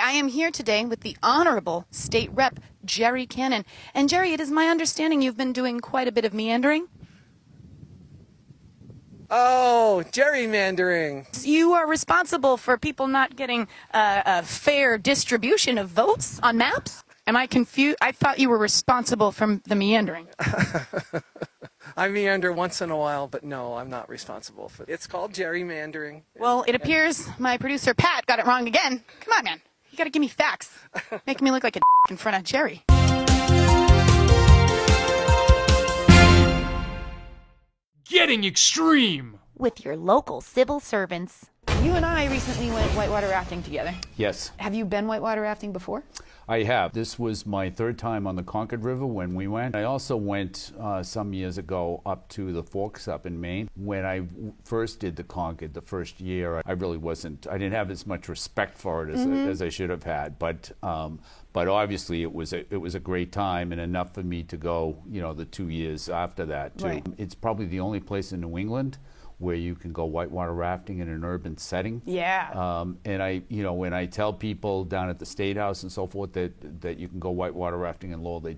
I am here today with the Honorable State Rep, Jerry Cannon. And Jerry, it is my understanding you've been doing quite a bit of meandering. Oh, gerrymandering. You are responsible for people not getting a fair distribution of votes on maps? Am I confused? I thought you were responsible for the meandering. I meander once in a while, but no, I'm not responsible for it. It's called gerrymandering. Well, it appears my producer, Pat, got it wrong again. Come on, man. You got to give me facts. Making me look like a in front of Jerry. Getting extreme with your local civil servants. You and I recently went whitewater rafting together. Yes. Have you been whitewater rafting before? I have. This was my third time on the Concord River when we went. I also went some years ago up to the Forks up in Maine. When I first did the Concord the first year, I didn't have as much respect for it as I should have had. But obviously it was a great time and enough for me to go, the 2 years after that too. Right. It's probably the only place in New England where you can go whitewater rafting in an urban setting. Yeah. And when I tell people down at the State House and so forth that you can go whitewater rafting in Lowell, they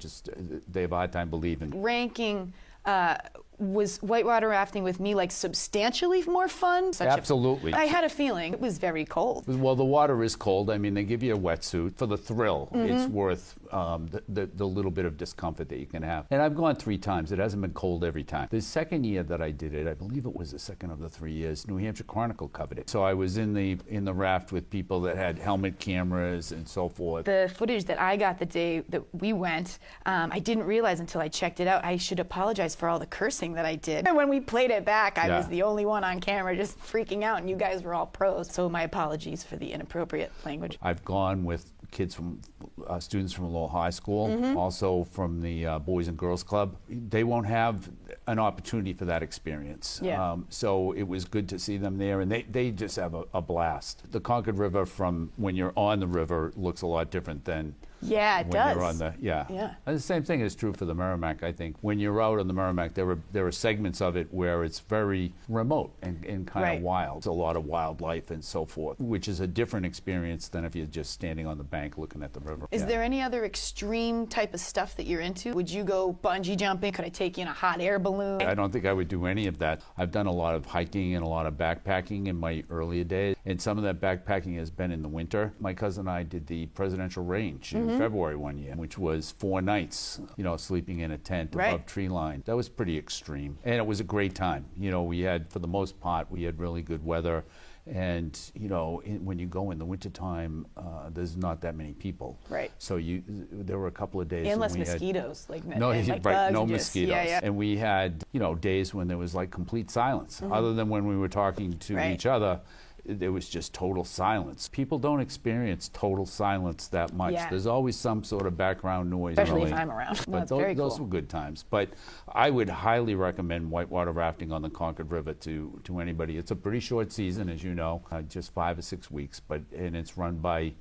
have a hard time believing. Ranking, was whitewater rafting with me like substantially more fun? Absolutely. I had a feeling it was very cold. Well, the water is cold. I mean, they give you a wetsuit. For the thrill, it's worth the little bit of discomfort that you can have. And I've gone 3 times. It hasn't been cold every time. The second year that I did it, I believe it was the second of the 3 years, New Hampshire Chronicle covered it. So I was in the raft with people that had helmet cameras and so forth. The footage that I got the day that we went, I didn't realize until I checked it out. I should apologize for all the cursing that I did. And when we played it back, I was the only one on camera just freaking out, and you guys were all pros. So my apologies for the inappropriate language. I've gone with kids from students from Lowell High School, also from the Boys and Girls Club. They won't have an opportunity for that experience. Yeah. So it was good to see them there, and they just have a blast. The Concord River from when you're on the river looks a lot different than it when does. you're on the And the same thing is true for the Merrimack, I think. When you're out on the Merrimack, there are segments of it where it's very remote and kind of wild. It's a lot of wildlife and so forth, which is a different experience than if you're just standing on the bank looking at the river. Is there any other extreme type of stuff that you're into? Would you go bungee jumping? Could I take you in a hot air balloon? I don't think I would do any of that. I've done a lot of hiking and a lot of backpacking in my earlier days, and some of that backpacking has been in the winter. My cousin and I did the Presidential Range in February one year, which was 4 nights, sleeping in a tent above tree line. That was pretty extreme, and it was a great time. We had, for the most part, we had really good weather. And, when you go in the wintertime, there's not that many people. Right. So there were a couple of days. And less mosquitoes. No mosquitoes. Yeah. And we had, days when there was like complete silence. Other than when we were talking to each other, there was just total silence. People don't experience total silence that much. Yeah. There's always some sort of background noise. Especially if I'm around. But those were good times. But I would highly recommend whitewater rafting on the Concord River to anybody. It's a pretty short season, as you know, just 5 or 6 weeks, and it's run by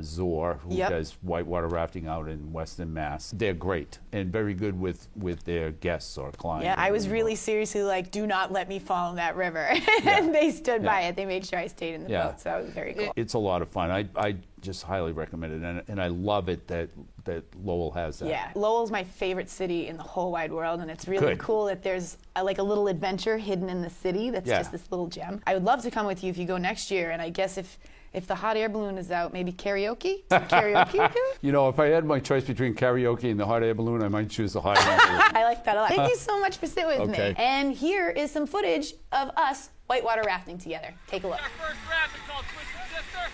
Zor, who does whitewater rafting out in Western Mass. They're great and very good with their guests or clients. Yeah, I was really seriously like, do not let me fall in that river. And they stood by it. They made sure I stayed in the boat, so that was very cool. It's a lot of fun. I just highly recommend it, and I love it that Lowell has that. Yeah, Lowell's my favorite city in the whole wide world, and it's really cool that there's a little adventure hidden in the city that's just this little gem. I would love to come with you if you go next year, and I guess if the hot air balloon is out, maybe karaoke? Some karaoke? If I had my choice between karaoke and the hot air balloon, I might choose the hot air balloon. I like that a lot. Thank you so much for sitting with me. And here is some footage of us whitewater rafting together. Take a look. Our first raft is called Twisted Sister.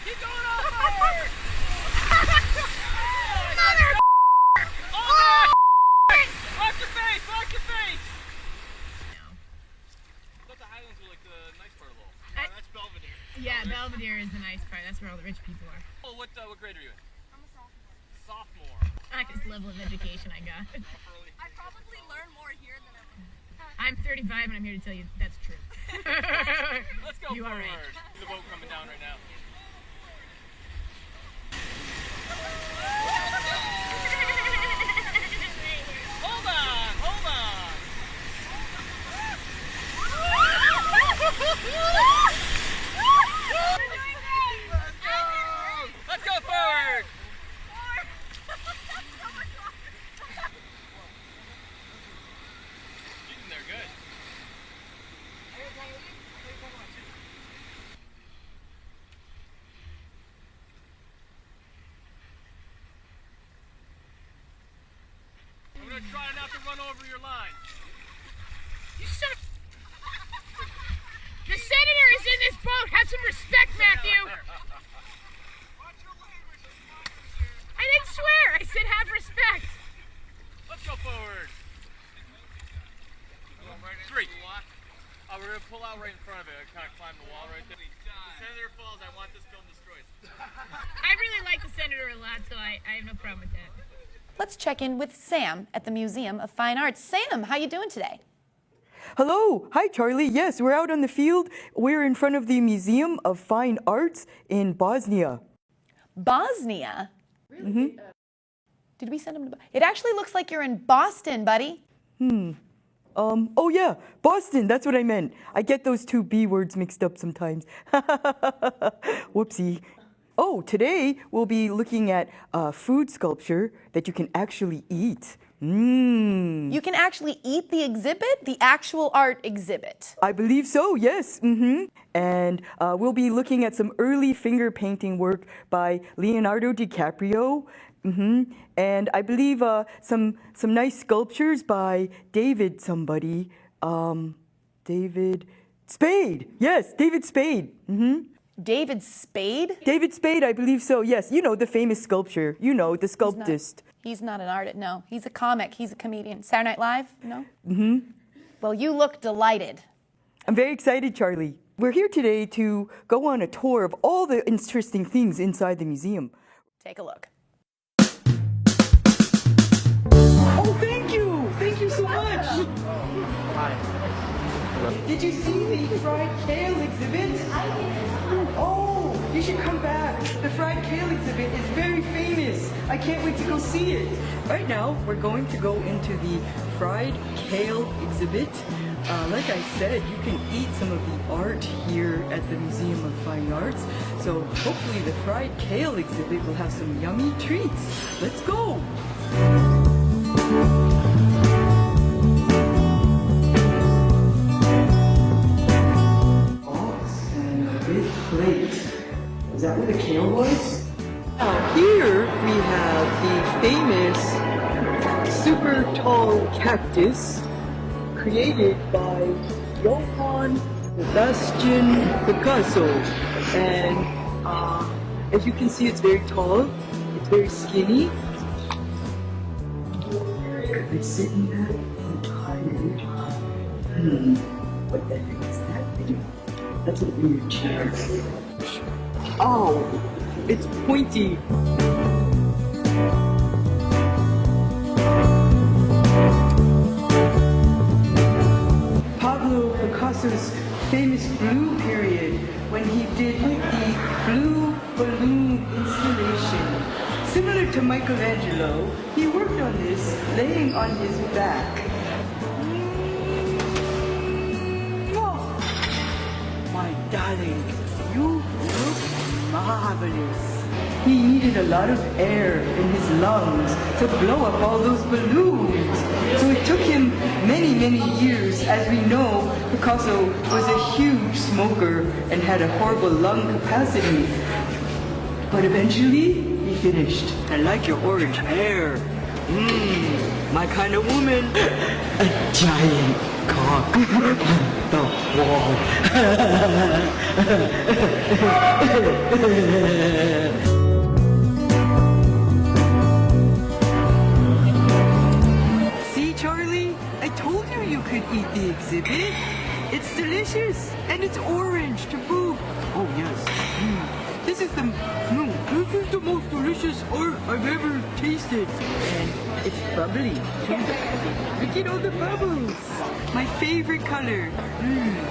Keep going up. Keep going up. Watch your face! I thought the Highlands were like the nice part of Lowell. That's Belvedere. Yeah, Belvedere is the nice part. That's where all the rich people are. Oh, what grade are you in? I'm a sophomore. Sophomore. I like this level of education I got. I probably learn more here than I would. I'm 35 and I'm here to tell you that's true. Let's go You forward. are right. The boat coming down right now. Hold on. run over your line. You son of... The senator is in this boat. Have some respect, Matthew. I didn't swear. I said have respect. Let's go forward. 3. We're going to pull out right in front of it. Kind of climb the wall right there. The senator falls. I want this film destroyed. I really like the senator a lot, so I have no problem with that. Let's check in with Sam at the Museum of Fine Arts. Sam, how you doing today? Hello. Hi, Charlie. Yes, we're out on the field. We're in front of the Museum of Fine Arts in Bosnia. Bosnia? Really? Did we send him to... It actually looks like you're in Boston, buddy. Oh yeah, Boston, that's what I meant. I get those two B words mixed up sometimes. Whoopsie. Oh, today we'll be looking at food sculpture that you can actually eat. You can actually eat the exhibit, the actual art exhibit. I believe so, yes. And we'll be looking at some early finger painting work by Leonardo DiCaprio. And I believe some nice sculptures by David somebody. David Spade. Yes, David Spade. David Spade? David Spade, I believe so, yes. You know, the famous sculpture. You know, the sculptist. He's not an artist, no. He's a comic. He's a comedian. Saturday Night Live? No? Well, you look delighted. I'm very excited, Charlie. We're here today to go on a tour of all the interesting things inside the museum. Take a look. Oh, thank you! Thank you so much! Hi. Did you see the fried kale exhibit? Oh, you should come back. The fried kale exhibit is very famous. I can't wait to go see it. Right now, we're going to go into the fried kale exhibit. Like I said, you can eat some of the art here at the Museum of Fine Arts. So hopefully the fried kale exhibit will have some yummy treats. Let's go! Plate. Is that what the kale was? Here we have the famous super tall cactus created by Johann Sebastian Picasso. And as you can see, it's very tall, it's very skinny. Could they sit in that? What the heck is that thing? That's a weird chair. Oh, it's pointy. Pablo Picasso's famous blue period, when he did the blue balloon installation. Similar to Michelangelo, he worked on this laying on his back. Darling, you look marvelous. He needed a lot of air in his lungs to blow up all those balloons. So it took him many, many years. As we know, Picasso was a huge smoker and had a horrible lung capacity. But eventually, he finished. I like your orange hair. My kind of woman. A giant cock on the wall. See, Charlie? I told you you could eat the exhibit. It's delicious, and it's orange to boot. Oh, yes. This is the most delicious art I've ever tasted. And it's bubbly. Look at all the bubbles. My favorite color.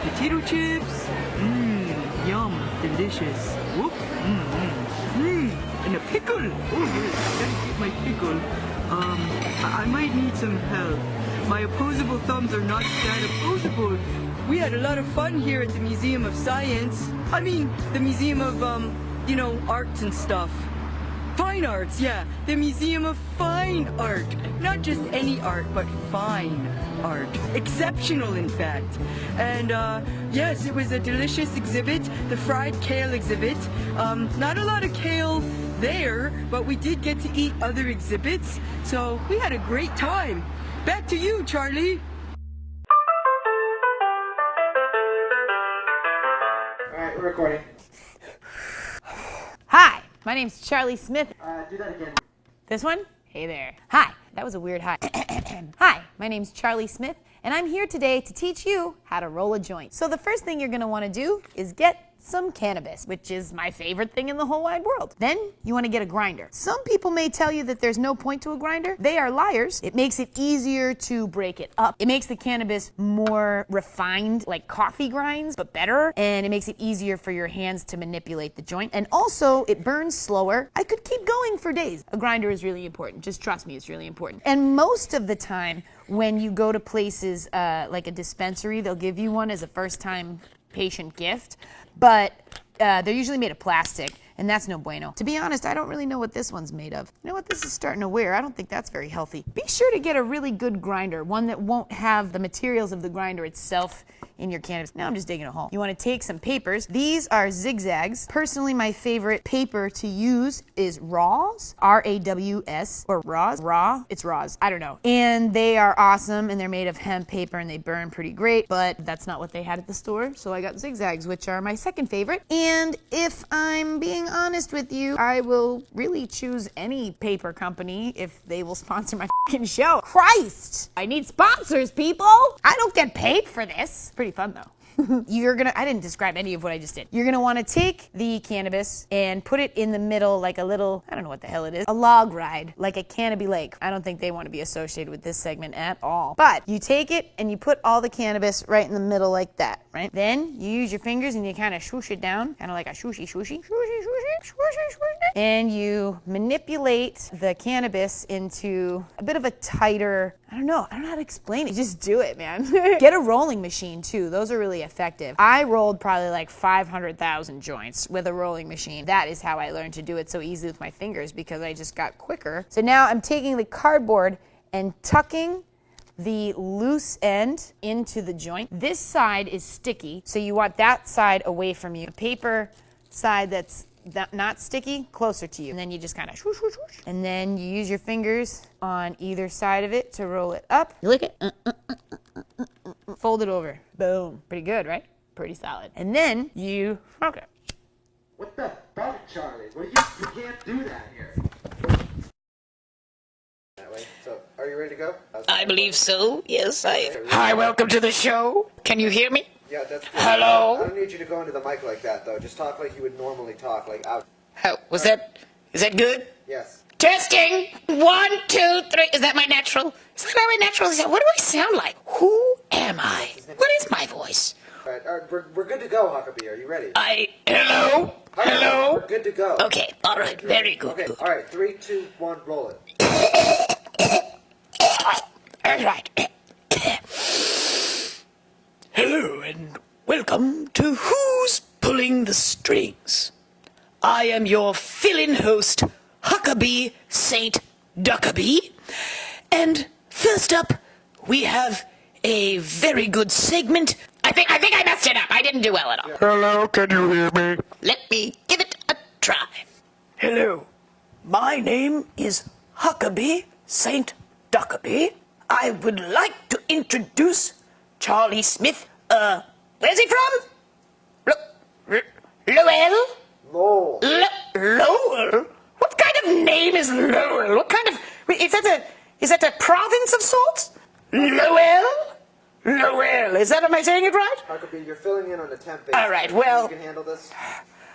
Potato chips. Yum. Delicious. Whoop. And a pickle. Oh, yes. I gotta get my pickle. I might need some help. My opposable thumbs are not that opposable. We had a lot of fun here at the Museum of Science. I mean, the Museum of, you know, arts and stuff. Fine arts, yeah. The Museum of Fine Art. Not just any art, but fine art. Exceptional, in fact. And, yes, it was a delicious exhibit, the fried kale exhibit. Not a lot of kale there, but we did get to eat other exhibits, so we had a great time. Back to you, Charlie. All right, we're recording. Hi, my name's Charlie Smith. Do that again. This one? Hey there. Hi, that was a weird hi. Hi, my name's Charlie Smith, and I'm here today to teach you how to roll a joint. So the first thing you're gonna wanna do is get some cannabis, which is my favorite thing in the whole wide world. Then you want to get a grinder. Some people may tell you that there's no point to a grinder. They are liars. It makes it easier to break it up. It makes the cannabis more refined, like coffee grinds, but better. And it makes it easier for your hands to manipulate the joint. And also, it burns slower. I could keep going for days. A grinder is really important. Just trust me, it's really important. And most of the time, when you go to places like a dispensary, they'll give you one as a first-time patient gift, but they're usually made of plastic, and that's no bueno. To be honest, I don't really know what this one's made of. You know what this is starting to wear? I don't think that's very healthy. Be sure to get a really good grinder, one that won't have the materials of the grinder itself in your cannabis. Now I'm just digging a hole. You want to take some papers. These are zigzags. Personally, my favorite paper to use is Raws, R-A-W-S, or Raws. Raw? It's Raws. I don't know. And they are awesome, and they're made of hemp paper, and they burn pretty great, but that's not what they had at the store, so I got zigzags, which are my second favorite. And if I'm being honest with you, I will really choose any paper company if they will sponsor my fucking show. Christ! I need sponsors, people! I don't get paid for this. Pretty fun though. I didn't describe any of what I just did. You're gonna wanna take the cannabis and put it in the middle like a little, I don't know what the hell it is, a log ride, like a Cannabis Lake. I don't think they wanna be associated with this segment at all. But you take it and you put all the cannabis right in the middle like that, right? Then you use your fingers and you kinda swoosh it down, kinda like a swooshy, swooshy, swooshy, swooshy, swooshy, swooshy. And you manipulate the cannabis into a bit of a tighter, I don't know how to explain it. Just do it, man. Get a rolling machine too. Those are really effective. I rolled probably like 500,000 joints with a rolling machine. That is how I learned to do it so easily with my fingers because I just got quicker. So now I'm taking the cardboard and tucking the loose end into the joint. This side is sticky, so you want that side away from you. The paper side that's not sticky, closer to you. And then you just kind of swoosh, swoosh, swoosh. And then you use your fingers on either side of it to roll it up. You lick it. Fold it over. Boom. Pretty good, right? Pretty solid. And then you smoke it. What the fuck, Charlie? What you can't do that here. That way. So, are you ready to go? I believe so. Yes, Hi, welcome to the show. Can you hear me? Yeah, that's good. Hello? I don't need you to go into the mic like that, though. Just talk like you would normally talk, like out. How was that? Is that good? Yes. Testing. 1, 2, 3. Is that my natural? Is that how my natural is? What do I sound like? Who am I? What is my voice? All right, we're good to go, Huckabee. Are you ready? Hello? Hello? We're good to go. Okay, all right, very good. Okay, all right, 3, 2, 1, roll it. All right. Hello and welcome to Who's Pulling the Strings. I am your fill-in host, Huckabee St. Duckabee. And first up, we have a very good segment. I think I messed it up. I didn't do well at all. Yeah. Hello, can you hear me? Let me give it a try. Hello, my name is Huckabee St. Duckabee. I would like to introduce Charlie Smith. Where's he from? Lowell? Lowell. Lowell? What kind of name is Lowell? What kind of... Is that a province of sorts? Lowell? Lowell. Am I saying it right? Huckabee, you're filling in on a temp basis. All right, well... You can handle this?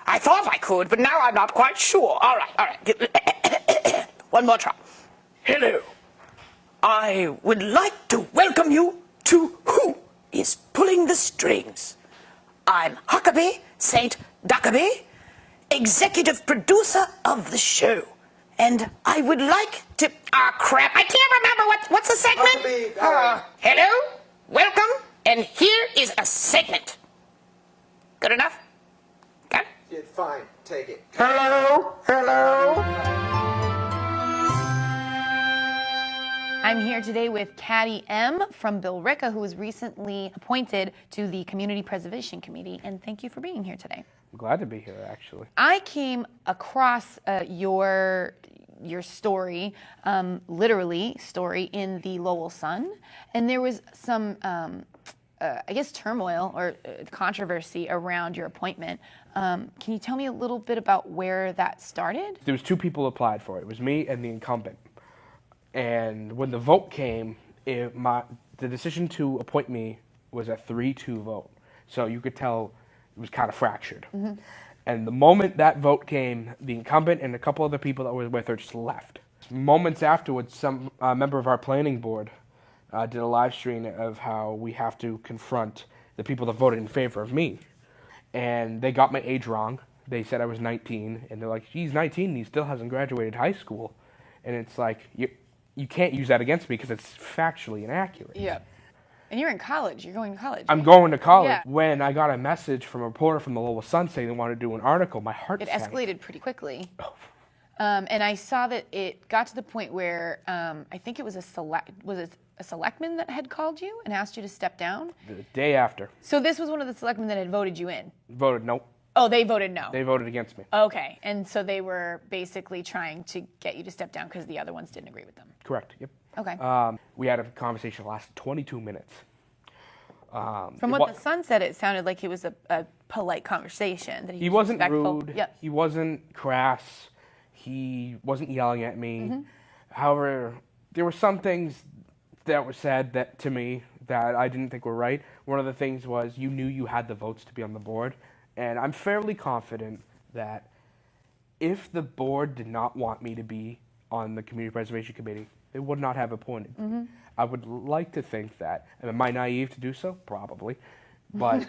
I thought I could, but now I'm not quite sure. All right. One more try. Hello. I would like to welcome you to Who is Pulling the Strings. I'm Huckabee St. Duckabee, executive producer of the show. And I would like to... crap. I can't remember what's the segment? Huckabee, hello, welcome, and here is a segment. Good enough? Got it? Yeah, fine, take it. Hello? I'm here today with Caddy M from Billerica, who was recently appointed to the Community Preservation Committee, and thank you for being here today. I'm glad to be here, actually. I came across your your story, literally story, in the Lowell Sun, and there was some, I guess, turmoil or controversy around your appointment. Can you tell me a little bit about where that started? There was 2 people who applied for it. It was me and the incumbent. And when the vote came, the decision to appoint me was a 3-2 vote. So you could tell it was kind of fractured. Mm-hmm. And the moment that vote came, the incumbent and a couple other people that were with her just left. Moments afterwards, some member of our planning board did a live stream of how we have to confront the people that voted in favor of me. And they got my age wrong. They said I was 19, and they're like, he's 19 and he still hasn't graduated high school. And it's like, you can't use that against me because it's factually inaccurate. Yeah. And you're in college. You're going to college. I'm right? going to college. Yeah. When I got a message from a reporter from the Lowell Sun saying they wanted to do an article, my heart It sank. escalated pretty quickly. And I saw that it got to the point where I think it was a selectman that had called you and asked you to step down? The day after. So this was one of the selectmen that had voted you in? Voted no. Oh, they voted no. They voted against me. Okay, and so they were basically trying to get you to step down because the other ones didn't agree with them. Correct, yep. Okay. We had a conversation that lasted 22 minutes. From what the Sun said, it sounded like it was a polite conversation. That he wasn't respectful. rude. Yep. He wasn't crass. He wasn't yelling at me. Mm-hmm. However, there were some things that were said that to me that I didn't think were right. One of the things was you knew you had the votes to be on the board. And I'm fairly confident that if the board did not want me to be on the Community Preservation Committee, they would not have appointed me. Mm-hmm. I would like to think that. Am I naive to do so? Probably. But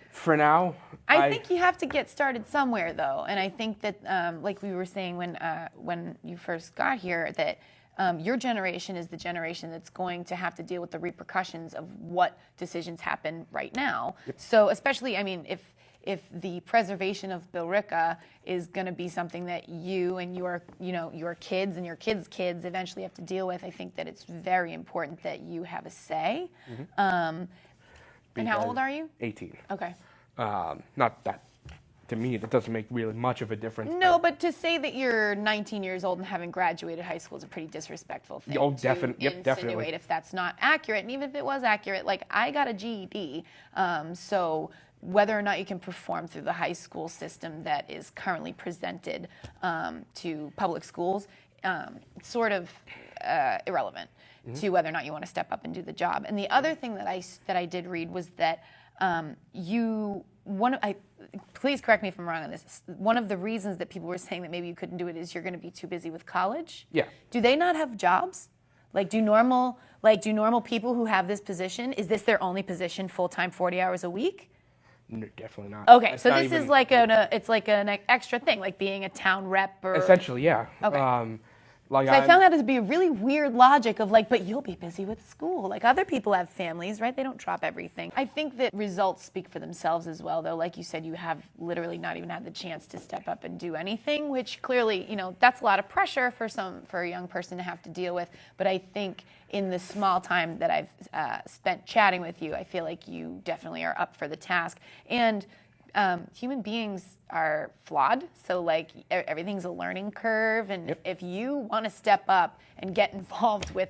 for now, I think you have to get started somewhere, though. And I think that, like we were saying when you first got here, that your generation is the generation that's going to have to deal with the repercussions of what decisions happen right now. Yep. So especially, I mean, if the preservation of Billerica is going to be something that you and your kids and your kids' kids eventually have to deal with, I think that it's very important that you have a say. Mm-hmm. And how old are you? 18. Okay. Not that, to me, that doesn't make really much of a difference. No, but to say that you're 19 years old and haven't graduated high school is a pretty disrespectful thing to definitely. if that's not accurate. And even if it was accurate, like, I got a GED, so whether or not you can perform through the high school system that is currently presented to public schools, sort of irrelevant to whether or not you want to step up and do the job. And the other thing that I did read was that please correct me if I'm wrong on this. One of the reasons that people were saying that maybe you couldn't do it is you're going to be too busy with college. Yeah. Do they not have jobs? Do normal people who have this position, is this their only position, full-time, 40 hours a week? No, definitely not. Okay, It's so not this even, is it's like an extra thing, like being a town rep or... Essentially, yeah. Okay. So I found that to be a really weird logic of but you'll be busy with school. Like, other people have families, right? They don't drop everything. I think that results speak for themselves as well, though. Like you said, you have literally not even had the chance to step up and do anything, which clearly, that's a lot of pressure for a young person to have to deal with. But I think in the small time that I've spent chatting with you, I feel like you definitely are up for the task. And human beings are flawed, so everything's a learning curve, and if you want to step up and get involved with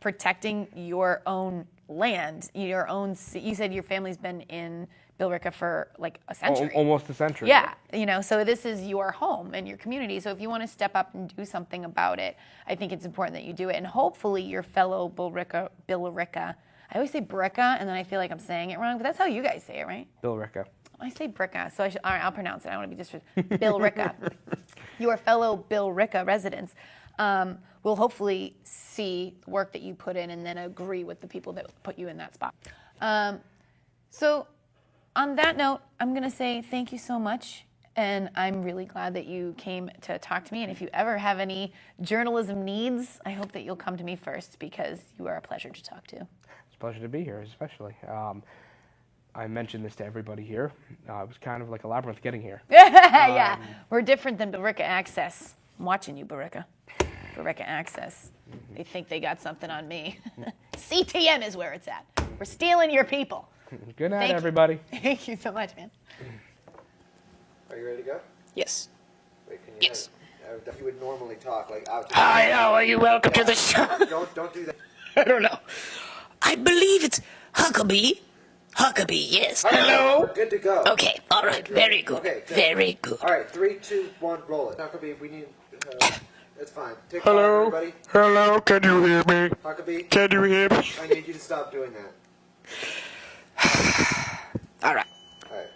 protecting your own land, you said your family's been in Billerica for a century. Almost a century. Yeah, so this is your home and your community, so if you want to step up and do something about it, I think it's important that you do it, and hopefully your fellow Billerica, I always say Billerica, and then I feel like I'm saying it wrong, but that's how you guys say it, right? Billerica. I say Bricka, so I'll pronounce it. I don't want to be disrespectful. Billerica. Your fellow Billerica residents will hopefully see the work that you put in and then agree with the people that put you in that spot. So on that note, I'm going to say thank you so much. And I'm really glad that you came to talk to me. And if you ever have any journalism needs, I hope that you'll come to me first, because you are a pleasure to talk to. It's a pleasure to be here, especially. I mentioned this to everybody here. It was kind of like a labyrinth getting here. Yeah, we're different than Billerica Access. I'm watching you, Billerica. Billerica Access. Mm-hmm. They think they got something on me. CTM is where it's at. We're stealing your people. Good night, everybody. Thank you so much, man. Are you ready to go? Yes. Wait, can you Yes. have You would normally talk like out. Hi, how are you? Welcome to the show. Don't do that. I don't know. I believe it's Huckabee. Huckabee, yes. Hello. Good to go. Okay, all right, very good. Okay, good. Very good. All right, 3, 2, 1, roll it. Huckabee, we need. That's fine. Take Hello? five, everybody. Hello, can you hear me? Huckabee, Can you hear me? I need you to stop doing that. All right. All right.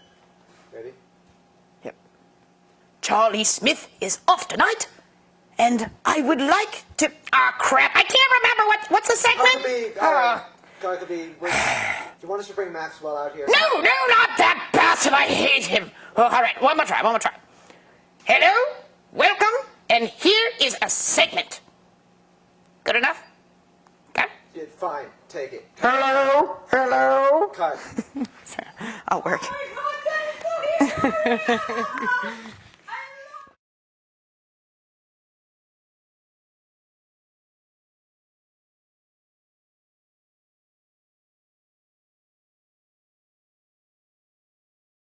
Ready? Yep. Charlie Smith is off tonight, and I would like to. Ah, crap! I can't remember what's the segment. Huckabee, Huckabee, you want us to bring Maxwell out here? No, not that bastard! I hate him. Oh, all right, one more try. Hello, welcome, and here is a segment. Good enough? Okay. Yeah, fine, take it. Hello? Hello? Cut. I'll work.